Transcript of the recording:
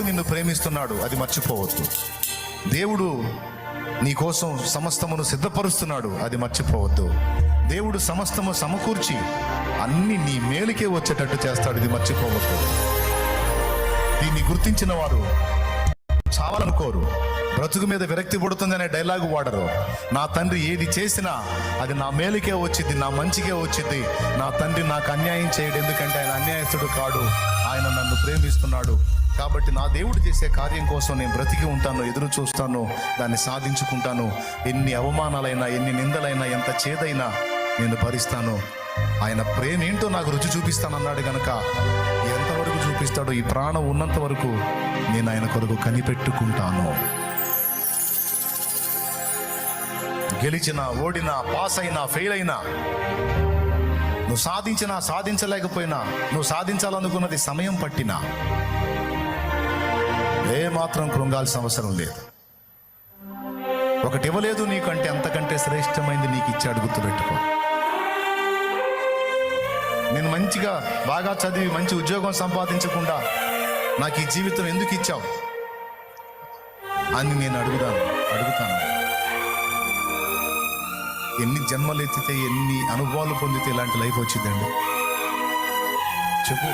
దేవుడు నిన్ను ప్రేమిస్తున్నాడు, అది మర్చిపోవద్దు. దేవుడు నీ కోసం సమస్తమును సిద్ధపరుస్తున్నాడు, అది మర్చిపోవద్దు. దేవుడు సమస్తము సమకూర్చి అన్ని నీ మేలుకే వచ్చేటట్టు చేస్తాడు, ఇది మర్చిపోవద్దు. దీన్ని గుర్తించిన వారు చావాలనుకోరు, బ్రతుకు మీద విరక్తి పుడుతుందనే డైలాగు వాడరు. నా తండ్రి ఏది చేసినా అది నా మేలుకే వచ్చింది, నా మంచికే వచ్చింది. నా తండ్రి నాకు అన్యాయం చేయడు, ఎందుకంటే ఆయన అన్యాయస్తుడు కాడు, ఆయన నన్ను ప్రేమిస్తున్నాడు. కాబట్టి నా దేవుడు చేసే కార్యం కోసం నేను బ్రతికి ఉంటాను, ఎదురు చూస్తాను, దాన్ని సాధించుకుంటాను. ఎన్ని అవమానాలైనా, ఎన్ని నిందలైనా, ఎంత చేదైనా నేను భరిస్తాను. ఆయన ప్రేమ ఏంటో నాకు రుచి చూపిస్తానన్నాడు కనుక ఎంతవరకు చూపిస్తాడో, ఈ ప్రాణం ఉన్నంత వరకు నేను ఆయన కొరకు కనిపెట్టుకుంటాను. గెలిచినా, ఓడినా, పాస్ అయినా, ఫెయిల్ అయినా, నువ్వు సాధించినా సాధించలేకపోయినా, నువ్వు సాధించాలనుకున్నది సమయం పట్టినా ఏమాత్రం కృంగాల్సిన అవసరం లేదు. ఒకటి ఇవ్వలేదు నీకంటే అంతకంటే శ్రేష్టమైంది నీకు ఇచ్చాడు, గుర్తుపెట్టుకో. నేను మంచిగా బాగా చదివి మంచి ఉద్యోగం సంపాదించకుండా నాకు ఈ జీవితం ఎందుకు ఇచ్చావు అని నేను అడుగుతాను. ఎన్ని జన్మలు ఎత్తితే, ఎన్ని అనుభవాలు పొందితే ఇలాంటి లైఫ్ వచ్చిందండి? చెప్పు.